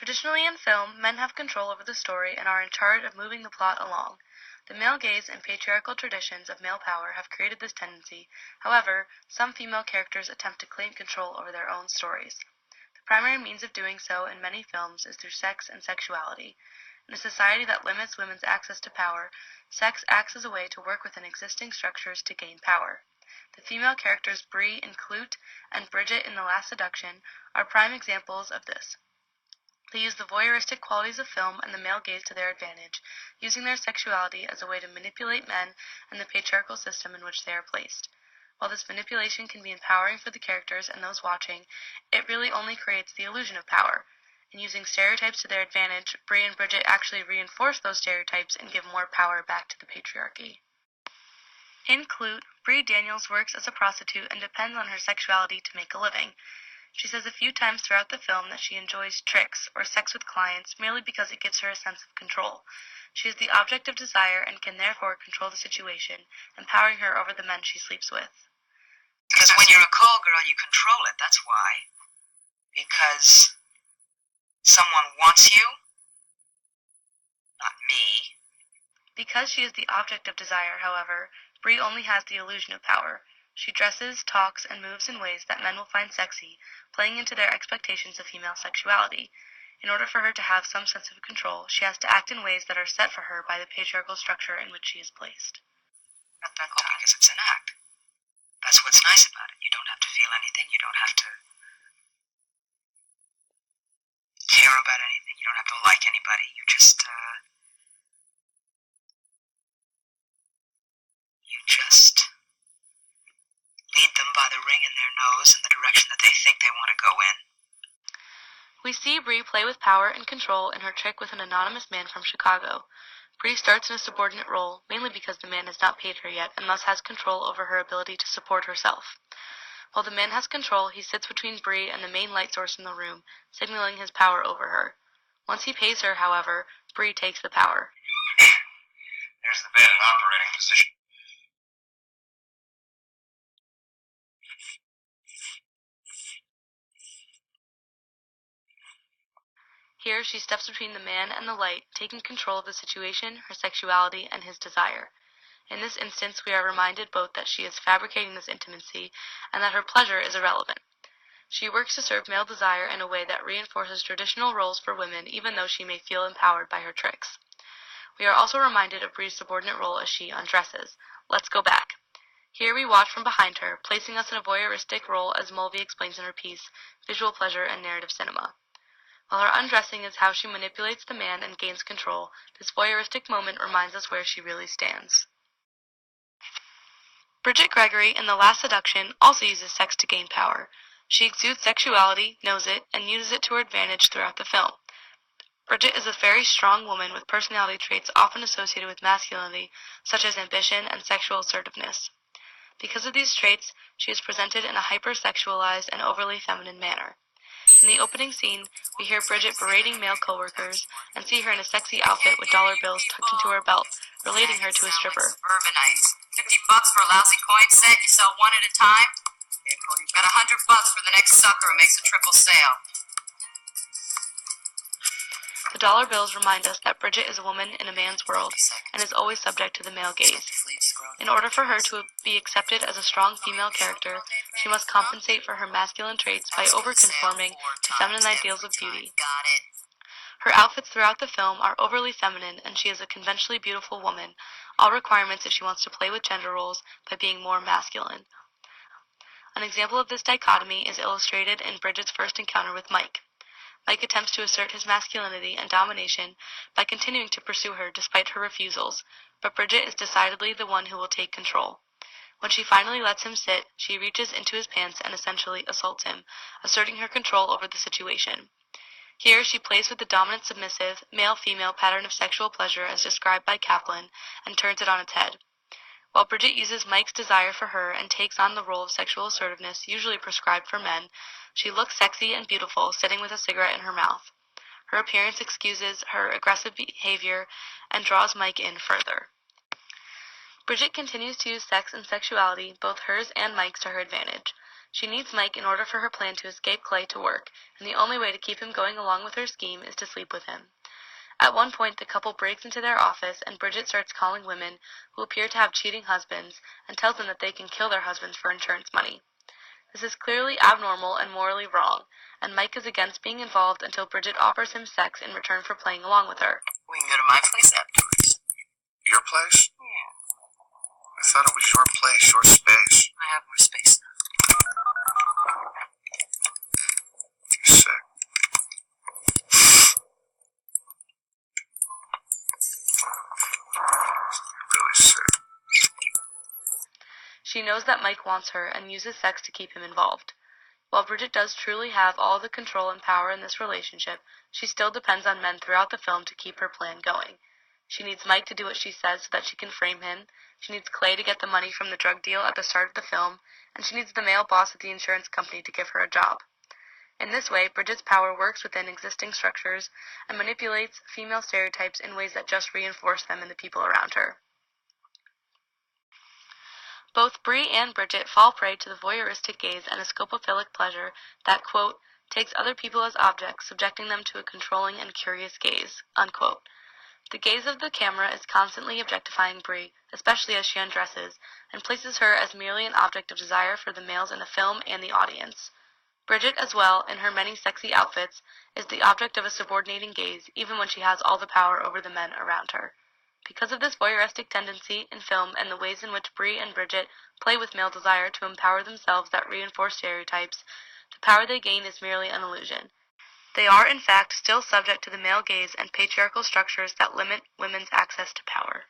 Traditionally in film, men have control over the story and are in charge of moving the plot along. The male gaze and patriarchal traditions of male power have created this tendency. However, some female characters attempt to claim control over their own stories. The primary means of doing so in many films is through sex and sexuality. In a society that limits women's access to power, sex acts as a way to work within existing structures to gain power. The female characters Bree in Klute and Bridget in The Last Seduction are prime examples of this. They use the voyeuristic qualities of film and the male gaze to their advantage, using their sexuality as a way to manipulate men and the patriarchal system in which they are placed. While this manipulation can be empowering for the characters and those watching, it really only creates the illusion of power. In using stereotypes to their advantage, Bree and Bridget actually reinforce those stereotypes and give more power back to the patriarchy. In Klute, Bree Daniels works as a prostitute and depends on her sexuality to make a living. She says a few times throughout the film that she enjoys tricks or sex with clients merely because it gives her a sense of control. She is the object of desire and can therefore control the situation, empowering her over the men she sleeps with. Because when you're a call girl, you control it, that's why. Because someone wants you, not me. Because she is the object of desire, however, Bree only has the illusion of power. She dresses, talks, and moves in ways that men will find sexy, playing into their expectations of female sexuality. In order for her to have some sense of control, she has to act in ways that are set for her by the patriarchal structure in which she is placed. Because it's an act. That's what's nice about it. You don't have to feel anything. You don't have to care about anything. You don't have to like anybody. You just lead them by the ring in their nose in the direction that they think they want to go in. We see Bree play with power and control in her trick with an anonymous man from Chicago. Bree starts in a subordinate role, mainly because the man has not paid her yet and thus has control over her ability to support herself. While the man has control, he sits between Bree and the main light source in the room, signaling his power over her. Once he pays her, however, Bree takes the power. There's the bed in operating position. Here she steps between the man and the light, taking control of the situation, her sexuality, and his desire. In this instance, we are reminded both that she is fabricating this intimacy and that her pleasure is irrelevant. She works to serve male desire in a way that reinforces traditional roles for women, even though she may feel empowered by her tricks. We are also reminded of Bree's subordinate role as she undresses. Let's go back. Here we watch from behind her, placing us in a voyeuristic role as Mulvey explains in her piece, Visual Pleasure and Narrative Cinema. While her undressing is how she manipulates the man and gains control, this voyeuristic moment reminds us where she really stands. Bridget Gregory in The Last Seduction also uses sex to gain power. She exudes sexuality, knows it, and uses it to her advantage throughout the film. Bridget is a very strong woman with personality traits often associated with masculinity, such as ambition and sexual assertiveness. Because of these traits, she is presented in a hypersexualized and overly feminine manner. In the opening scene, we hear Bridget berating male coworkers and see her in a sexy outfit with dollar bills tucked into her belt, relating her to a stripper. Suburbanites. $50 for a lousy coin set, you sell one at a time? Got $100 for the next sucker who makes a triple sale. The dollar bills remind us that Bridget is a woman in a man's world and is always subject to the male gaze. In order for her to be accepted as a strong female character, she must compensate for her masculine traits by overconforming to feminine ideals of beauty. Her outfits throughout the film are overly feminine, and she is a conventionally beautiful woman, all requirements if she wants to play with gender roles by being more masculine. An example of this dichotomy is illustrated in Bridget's first encounter with Mike. Mike attempts to assert his masculinity and domination by continuing to pursue her despite her refusals, but Bridget is decidedly the one who will take control. When she finally lets him sit, she reaches into his pants and essentially assaults him, asserting her control over the situation. Here she plays with the dominant submissive, male-female pattern of sexual pleasure as described by Kaplan and turns it on its head. While Bridget uses Mike's desire for her and takes on the role of sexual assertiveness usually prescribed for men, she looks sexy and beautiful sitting with a cigarette in her mouth. Her appearance excuses her aggressive behavior and draws Mike in further. Bridget continues to use sex and sexuality, both hers and Mike's, to her advantage. She needs Mike in order for her plan to escape Clay to work, and the only way to keep him going along with her scheme is to sleep with him. At one point, the couple breaks into their office, and Bridget starts calling women who appear to have cheating husbands and tells them that they can kill their husbands for insurance money. This is clearly abnormal and morally wrong, and Mike is against being involved until Bridget offers him sex in return for playing along with her. We can go to my place afterwards. Your place? Yeah. I thought it was your place, your space. I have more space now. You're sick. You're really sick. She knows that Mike wants her and uses sex to keep him involved. While Bridget does truly have all the control and power in this relationship, she still depends on men throughout the film to keep her plan going. She needs Mike to do what she says so that she can frame him, she needs Clay to get the money from the drug deal at the start of the film, and she needs the male boss at the insurance company to give her a job. In this way, Bridget's power works within existing structures and manipulates female stereotypes in ways that just reinforce them in the people around her. Both Bree and Bridget fall prey to the voyeuristic gaze and a scopophilic pleasure that, quote, takes other people as objects, subjecting them to a controlling and curious gaze, unquote. The gaze of the camera is constantly objectifying Bree, especially as she undresses, and places her as merely an object of desire for the males in the film and the audience. Bridget, as well, in her many sexy outfits, is the object of a subordinating gaze, even when she has all the power over the men around her. Because of this voyeuristic tendency in film and the ways in which Bree and Bridget play with male desire to empower themselves that reinforce stereotypes, the power they gain is merely an illusion. They are, in fact, still subject to the male gaze and patriarchal structures that limit women's access to power.